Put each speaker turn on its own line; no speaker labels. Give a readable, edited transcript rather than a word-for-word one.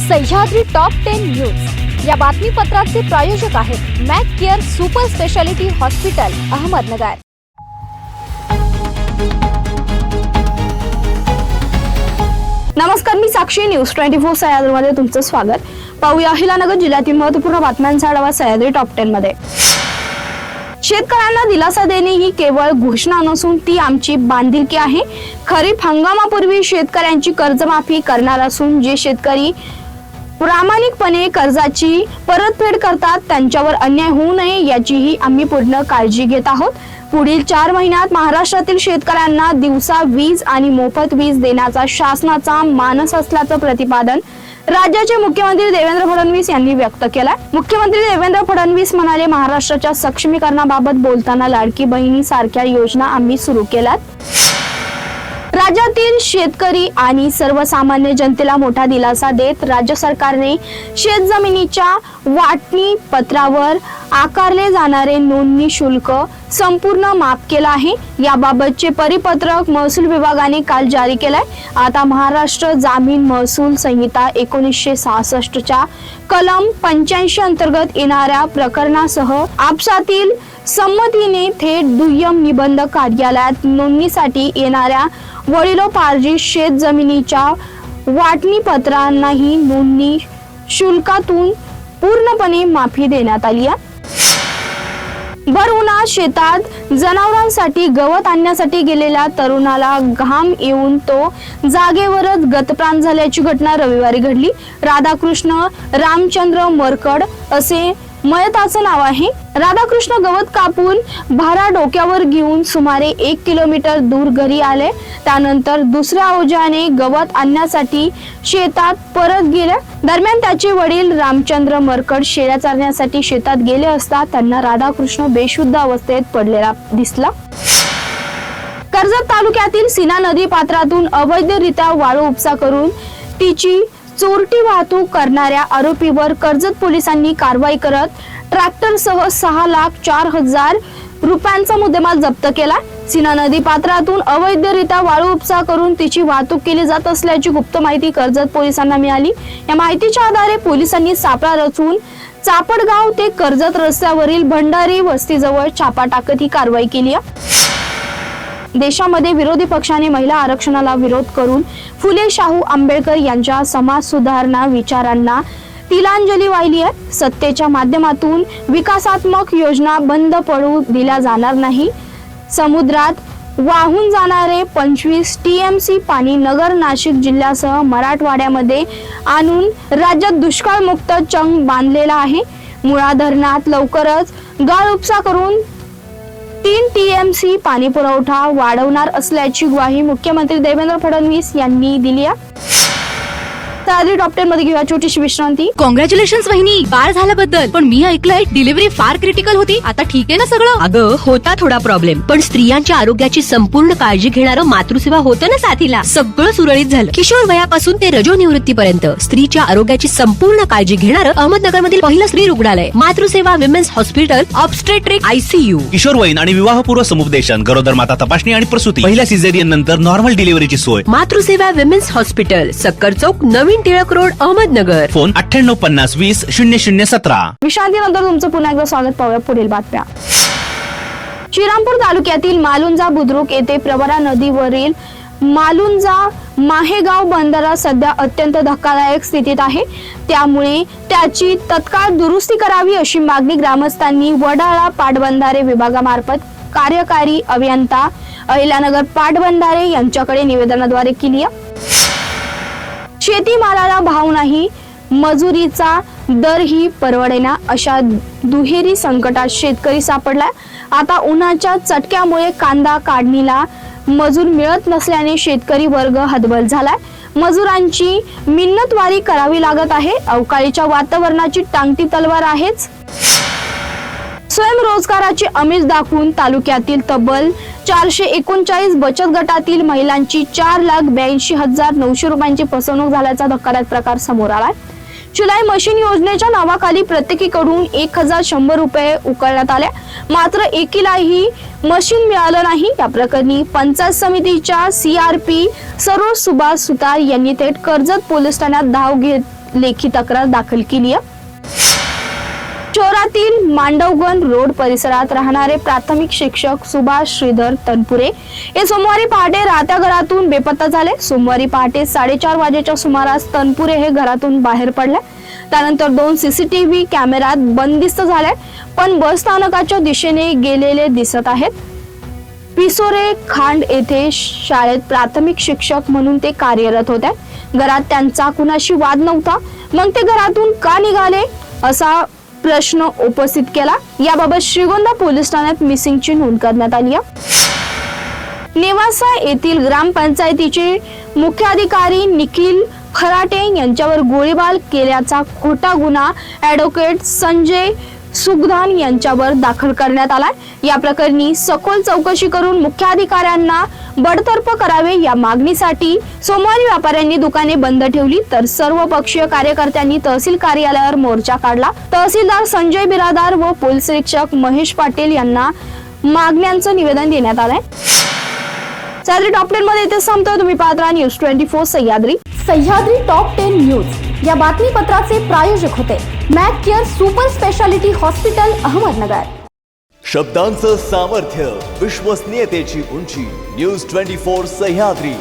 Sahyadri top 10 news या बातमीपत्राचे प्रायोजक आहेत Mac care super speciality hospital Ahmednagar. नमस्कार, मी साक्षी न्यूज 24 सह्याद्रीमध्ये तुमचं स्वागत। पाहूया अहिलानगर जिल्ह्यातील महत्त्वपूर्ण बातम्यांचा आढावा सह्याद्री टॉप 10 मध्ये। शेतकऱ्यांना दिलासा देणे ही केवळ घोषणा नसून ती आमची बांधिलकी आहे। खरीप हंगामापूर्वी शेतकऱ्यांची कर्जमाफी करणार असून जे शेतकरी प्रामाणिकपणे कर्जाची परतफेड करतात त्यांच्यावर अन्याय होऊ नये याचीही आम्ही पूर्ण काळजी घेत आहोत। पुढील 4 महिन्यात महाराष्ट्रातील शेतकऱ्यांना दिवसा वीज आणि मोफत वीज देण्याचा शासनाचा मानस असल्याचं प्रतिपादन राज्याचे मुख्यमंत्री देवेंद्र फडणवीस यांनी व्यक्त केलं। मुख्यमंत्री देवेंद्र फडणवीस म्हणाले, महाराष्ट्राच्या सक्षमीकरणाबाबत बोलताना लाडकी बहिणी सारख्या योजना आम्ही सुरू केल्यात। राज्यातील शेतकरी आणि सर्वसामान्य जनतेला मोठा दिलासा देत राज्य सरकारने शेतजमिनीच्या वाटणी पत्रावर आकारले जाणारे नोंदणी शुल्क संपूर्ण माफ केलं आहे। याबाबतचे परिपत्रक महसूल विभागाने काल जारी केलंय। आता महाराष्ट्र जमीन महसूल संहिता 1966 च्या कलम 85 अंतर्गत येणाऱ्या प्रकरणासह आपसातील संमतीने थेट दुय्यम निबंध कार्यालयात नोंदणीसाठी येणाऱ्या वडिलोपार्जित शेत जमिनीच्या वाटणी पत्रांनाही नोंदणी शुल्कातून पूर्णपणे माफी देण्यात आली आहे। भर उन्हात शेतात जनावरांसाठी गवत आणण्यासाठी गेलेल्या तरुणाला घाम येऊन तो जागेवरच गतप्राण झाल्याची घटना रविवारी घडली। राधाकृष्ण रामचंद्र मरकड असे मयताचं नाव आहे। राधाकृष्ण गवत कापून भारा डोक्यावर घेऊन सुमारे 1 किलोमीटर दूर घरी आले। त्यानंतर दुसऱ्या ओझ्याने गवत आणण्यासाठी शेतात परत गेले। दरम्यान त्याचे वडील रामचंद्र मरकड शेळ्या चारण्यासाठी शेतात गेले असता त्यांना राधाकृष्ण बेशुद्ध अवस्थेत पडलेला दिसला। कर्जत तालुक्यातील सीना नदी पात्रातून अवैधरित्या वाळू उपसा करून तिची चोरटी वाहतूक करणाऱ्या आरोपीवर कर्जत पोलिसांनी कारवाई करत ट्रॅक्टरसह 6,04,000 रुपयांचा मुद्देमाल जप्त केला। सीना नदी पात्रातून अवैधरित्या वाळू उपसा करून तिची वाहतूक केली जात असल्याची गुप्त माहिती कर्जत पोलिसांना मिळाली। या माहितीच्या आधारे पोलिसांनी सापळा रचून चापडगाव ते कर्जत रस्त्यावरील भंडारी वस्तीजवळ छापा टाकत ही कारवाई केली आहे। देशामध्ये विरोधी पक्षाने महिला आरक्षणाला विरोध करून फुले शाहू आंबेडकर यांच्या समाज सुधारणा विचारांना तिलांजली वाहिली आहे। सत्तेच्या माध्यमातून विकासात्मक योजना बंद पडू दिल्या जाणार नाही। समुद्रात वाहून जाणारे 25 TMC पाणी नगर नाशिक जिल्ह्यासह मराठवाड्यामध्ये आणून राज्यात दुष्काळमुक्त चंग बांधलेला आहे। मुळा धरणात लवकरच गाळ उपसा करून 3 TMC पाणी पुरवठा वाढवणार असल्याची ग्वाही मुख्यमंत्री देवेंद्र फडणवीस यांनी दिली आहे। सह्याद्री टॉप 10 मध्ये घेऊया छोटीशी विश्रांती।
कॉंग्रॅच्युलेशन्स वहिनी, बाळ झाल्याबद्दल। पण मी ऐकलंय डिलिव्हरी फार क्रिटिकल होती। आता ठीक आहे ना सगळं?
अगं होता थोडा प्रॉब्लेम, पण स्त्रियांच्या आरोग्याची संपूर्ण काळजी घेणारं मातृसेवा होतं ना साथीला। सगळं सुरळीत झालं। किशोर वयापासून ते रजोनिवृत्तीपर्यंत स्त्रीच्या आरोग्याची संपूर्ण काळजी घेणारं अहमदनगर मधील पहिलं स्त्री रुग्णालय Matruseva women's hospital obstetric ICU।
किशोरवयीन आणि विवाहपूर्व समुपदेशन, गरोदर माता तपासणी आणि प्रसूती, पहिल्या सिझेरियन नंतर नॉर्मल डिलिव्हरीची सोय।
मातृसेवा विमेन्स हॉस्पिटल, सक्कर चौक, नवीन टिळक रोड, अहमदनगर।
फोन 9850200017।
विश्रांतीनंतर तुमचं पुन्हा एकदा स्वागत। पाहूया पुढील बातम्या। श्रीरामपूर तालुक्यातील मालुंजा बुद्रुक येथे प्रवरा नदीवरील मालुंजा माहेगाव बंदरा सध्या अत्यंत धक्कादायक स्थितीत आहे। त्यामुळे त्याची तत्काळ दुरुस्ती करावी अशी मागणी ग्रामस्थांनी वडाळा पाटबंधारे विभागामार्फत कार्यकारी अभियंता अहिलानगर पाटबंधारे यांच्याकडे निवेदनाद्वारे केली आहे। शेतीमालाला भाव नाही, मजुरीचा दरही परवडेना अशा दुहेरी संकटात शेतकरी सापडलाय। आता उन्हाच्या चटक्यामुळे कांदा काढणीला मजूर मिळत नसल्याने शेतकरी वर्ग हतबल झालाय। मजुरांची मिन्नतवारी करावी लागत आहे। अवकाळीच्या वातावरणाची टांगती तलवार आहेच। स्वयंरोजगाराची आमिष दाखवून तालुक्यातील तब्बल 439 बचत गटातील महिलांची 4,82,900 रुपयांची फसवणूक झाल्याचा धक्कादायक प्रकार समोर आलाय। शिलाई मशीन योजनेच्या नावाखाली प्रत्येकीकडून 1,100 रुपये उकळण्यात आले, मात्र एकीलाही मशीन मिळालं नाही। या प्रकरणी पंचायत समितीच्या CRP सरोज सुभाष सुतार यांनी थेट कर्जत पोलीस ठाण्यात धाव लेखी तक्रार दाखल केली आहे. शहरातील मांडवगण रोड परिसरात राहणारे प्राथमिक शिक्षक सुभाष श्रीधर तनपुरे हे सोमवारी पहाटे राहत्या घरातून बेपत्ता झाले. सोमवारी पहाटे 4:30 वाजेच्या सुमारास तनपुरे हे घरातून बाहेर पडले. त्यानंतर 2 CCTV कॅमेऱ्यात बंदिस्त झाले, पण बस स्थानकाच्या दिशेने गेलेले दिसत आहेत. पिसोरे खांड येथे शाळेत प्राथमिक शिक्षक म्हणून ते कार्यरत होते. घरात त्यांचा कुणाशी वाद नव्हता, मग ते घरातून का निघाले असा प्रश्न उपस्थित केला. याबाबत श्रीगोंदा पोलीस ठाण्यात मिसिंगची नोंद करण्यात आली आहे. नेवासा येथील ग्रामपंचायतीचे मुख्याधिकारी निखिल खराटे यांच्यावर गोळीबार केल्याचा खोटा गुन्हा ॲडव्होकेट संजय सुगधान यांच्यावर दाखल करण्यात आला. या प्रकरणी सखोल चौकशी करून मुख्याधिकाऱ्यांना बडतर्फ करावे या मागणीसाठी सोमवारी व्यापाऱ्यांनी दुकाने बंद ठेवली, तर सर्व पक्षीय कार्यकर्त्यांनी तहसील कार्यालयावर मोर्चा काढला. तहसीलदार संजय बिरादार व पोलीस निरीक्षक महेश पाटील यांना मागण्यांचं निवेदन देण्यात आलंय. सह्याद्री टॉप 10 मध्ये इथे संपतोय. तुम्ही पाहत राहा news 24 Sahyadri.
Sahyadri top 10 news या बातमीपत्राचे प्रायोजक होते Mac care super speciality hospital Ahmednagar.
शब्दांचं सामर्थ्य, विश्वसनीयतेची उंची. न्यूज 24 सह्याद्री.